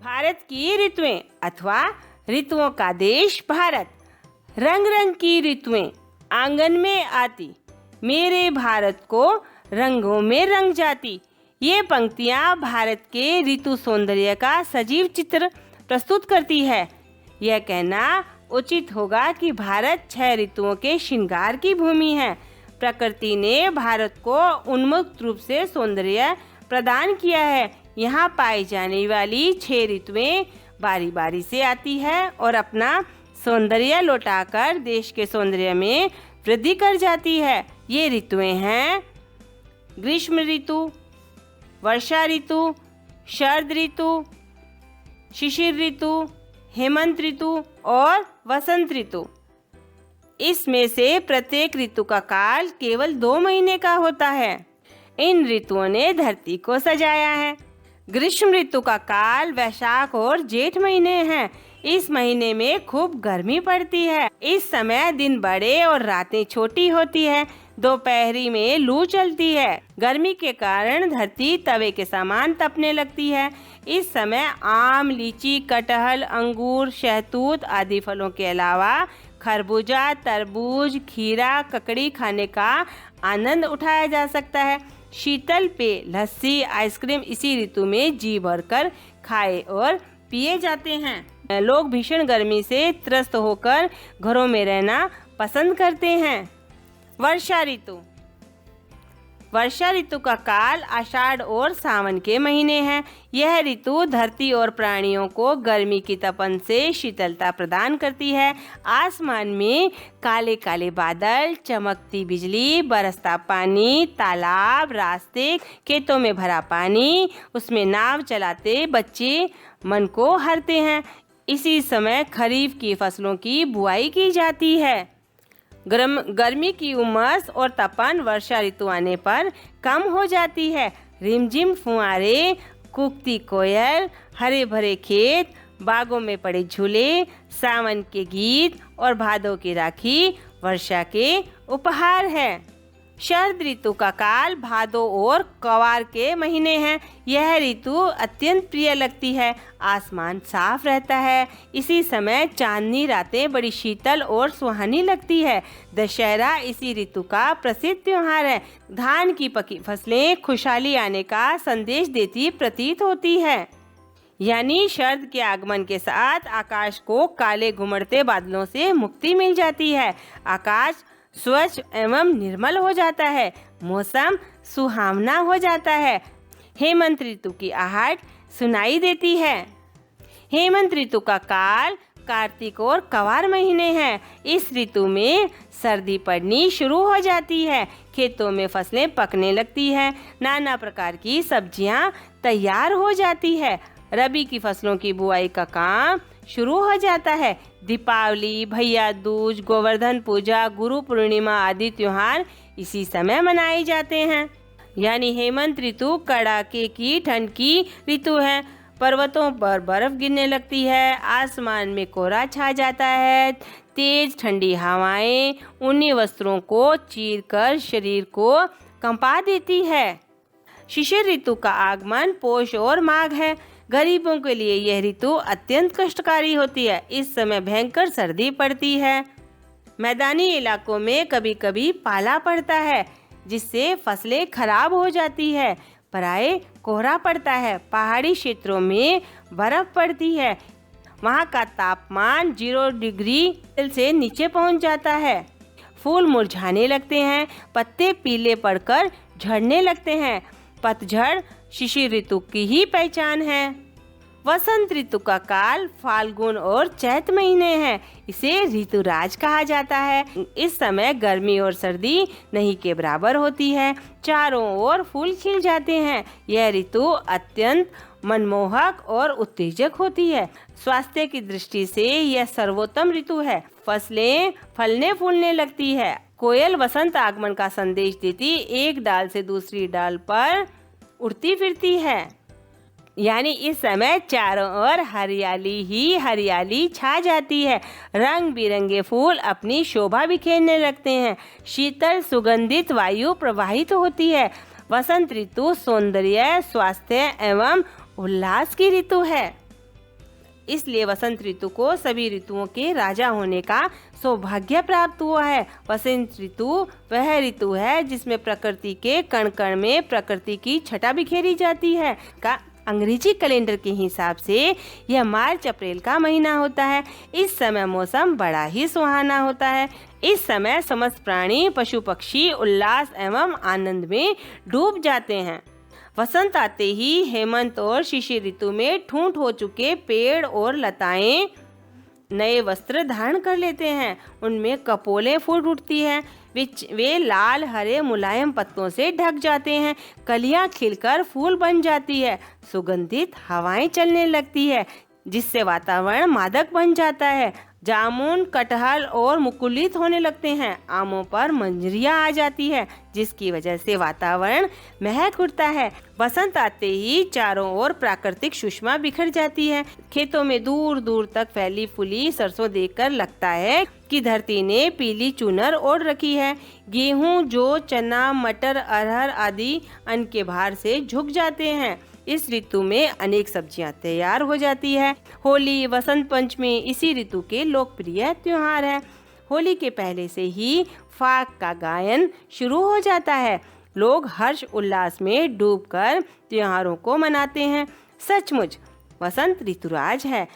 भारत की ऋतुएं अथवा ऋतुओं का देश भारत। रंग रंग की ऋतुएं आंगन में आती, मेरे भारत को रंगों में रंग जाती। ये पंक्तियां भारत के ऋतु सौंदर्य का सजीव चित्र प्रस्तुत करती है। यह कहना उचित होगा कि भारत 6 ऋतुओं के श्रृंगार की भूमि है। प्रकृति ने भारत को उन्मुक्त रूप से सौंदर्य प्रदान किया है। यहाँ पाई जाने वाली 6 ऋतुएं बारी बारी से आती है और अपना सौंदर्य लौटाकर देश के सौंदर्य में वृद्धि कर जाती है। ये ऋतुएं हैं ग्रीष्म ऋतु, वर्षा ऋतु, शरद ऋतु, शिशिर ऋतु, हेमंत ऋतु और वसंत ऋतु। इसमें से प्रत्येक ऋतु का काल केवल 2 महीने का होता है। इन ऋतुओं ने धरती को सजाया है। ग्रीष्म ऋतु का काल वैशाख और जेठ महीने हैं। इस महीने में खूब गर्मी पड़ती है। इस समय दिन बड़े और रातें छोटी होती है। दोपहरी में लू चलती है। गर्मी के कारण धरती तवे के समान तपने लगती है। इस समय आम, लीची, कटहल, अंगूर, शहतूत आदि फलों के अलावा खरबूजा, तरबूज, खीरा, ककड़ी खाने का आनंद उठाया जा सकता है। शीतल पेय, लस्सी, आइसक्रीम इसी ऋतु में जी भरकर खाए और पिए जाते हैं। लोग भीषण गर्मी से त्रस्त होकर घरों में रहना पसंद करते हैं। वर्षा ऋतु। वर्षा ऋतु का काल आषाढ़ और सावन के महीने हैं। यह ऋतु धरती और प्राणियों को गर्मी की तपन से शीतलता प्रदान करती है। आसमान में काले काले बादल, चमकती बिजली, बरसता पानी, तालाब, रास्ते, खेतों में भरा पानी, उसमें नाव चलाते बच्चे मन को हरते हैं। इसी समय खरीफ की फसलों की बुआई की जाती है। गर्मी की उमस और तपन वर्षा ऋतु आने पर कम हो जाती है। रिमझिम फुहारे, कूकती कोयल, हरे भरे खेत, बागों में पड़े झूले, सावन के गीत और भादों की राखी वर्षा के उपहार हैं। शरद ऋतु का काल भादों और कवार के महीने हैं। यह ऋतु अत्यंत प्रिय लगती है। आसमान साफ रहता है। इसी समय चांदनी रातें बड़ी शीतल और सुहानी लगती है। दशहरा इसी ऋतु का प्रसिद्ध त्योहार है। धान की पकी फसलें खुशहाली आने का संदेश देती प्रतीत होती है। यानी शरद के आगमन के साथ आकाश को काले घुमड़ते बादलों से मुक्ति मिल जाती है। आकाश स्वच्छ एवं निर्मल हो जाता है। मौसम सुहावना हो जाता है। हेमंत ऋतु की आहट सुनाई देती है। हेमंत ऋतु का काल कार्तिक और कवार महीने हैं। इस ऋतु में सर्दी पड़नी शुरू हो जाती है। खेतों में फसलें पकने लगती हैं। नाना प्रकार की सब्जियां तैयार हो जाती है। रबी की फसलों की बुआई का काम शुरू हो जाता है। दीपावली, भैया दूज, गोवर्धन पूजा, गुरु पूर्णिमा आदि त्योहार इसी समय मनाए जाते हैं। यानी हेमंत ऋतु कड़ाके की ठंड की ऋतु है। पर्वतों पर बर्फ गिरने लगती है। आसमान में कोहरा छा जाता है। तेज ठंडी हवाएं ऊनी वस्त्रों को चीरकर शरीर को कंपा देती है। शिशिर ऋतु का आगमन पोष और माघ है। गरीबों के लिए यह ऋतु अत्यंत कष्टकारी होती है। इस समय भयंकर सर्दी पड़ती है। मैदानी इलाकों में कभी कभी पाला पड़ता है, जिससे फसलें खराब हो जाती है। पराए कोहरा पड़ता है। पहाड़ी क्षेत्रों में बर्फ पड़ती है। वहाँ का तापमान 0 डिग्री से नीचे पहुँच जाता है। फूल मुरझाने लगते हैं। पत्ते पीले पड़कर झड़ने लगते हैं। पतझड़ शिशिर ऋतु की ही पहचान है। वसंत ऋतु का काल फाल्गुन और चैत महीने हैं। इसे ऋतुराज कहा जाता है। इस समय गर्मी और सर्दी नहीं के बराबर होती है। चारों ओर फूल खिल जाते हैं। यह ऋतु अत्यंत मनमोहक और उत्तेजक होती है। स्वास्थ्य की दृष्टि से यह सर्वोत्तम ऋतु है। फसलें फलने फूलने लगती है। कोयल वसंत आगमन का संदेश देती एक डाल से दूसरी डाल पर उड़ती फिरती है। यानी इस समय चारों ओर हरियाली ही हरियाली छा जाती है। रंग बिरंगे फूल अपनी शोभा बिखेरने लगते हैं। शीतल सुगंधित वायु प्रवाहित होती है। वसंत ऋतु सौंदर्य, स्वास्थ्य एवं उल्लास की ऋतु है। इसलिए वसंत ऋतु को सभी ऋतुओं के राजा होने का सौभाग्य प्राप्त हुआ है। वसंत ऋतु वह ऋतु है जिसमें प्रकृति के कण कण में प्रकृति की छटा बिखेरी जाती है। अंग्रेजी कैलेंडर के हिसाब से यह मार्च अप्रैल का महीना होता है। इस समय मौसम बड़ा ही सुहाना होता है। इस समय समस्त प्राणी पशु पक्षी उल्लास एवं आनंद में डूब जाते हैं। वसंत आते ही हेमंत और शिशिर ऋतु में ठूंठ हो चुके पेड़ और लताएं नए वस्त्र धारण कर लेते हैं। उनमें कपोलें फूट उठती हैं। वे लाल हरे मुलायम पत्तों से ढक जाते हैं। कलियां खिलकर फूल बन जाती है। सुगंधित हवाएं चलने लगती है जिससे वातावरण मादक बन जाता है। जामुन कटहल और मुकुलित होने लगते हैं। आमों पर मंजरियां आ जाती है जिसकी वजह से वातावरण महक उठता है। बसंत आते ही चारों ओर प्राकृतिक सुषमा बिखर जाती है। खेतों में दूर दूर तक फैली फूली सरसों देखकर लगता है कि धरती ने पीली चुनर ओढ़ रखी है। गेहूं जौ चना मटर अरहर आदि अन्न के भार से झुक जाते हैं। इस ऋतु में अनेक सब्जियां तैयार हो जाती है। होली वसंत पंचमी इसी ऋतु के लोकप्रिय त्योहार है। होली के पहले से ही फाग का गायन शुरू हो जाता है। लोग हर्ष उल्लास में डूबकर त्योहारों को मनाते हैं। सचमुच वसंत ऋतुराज है।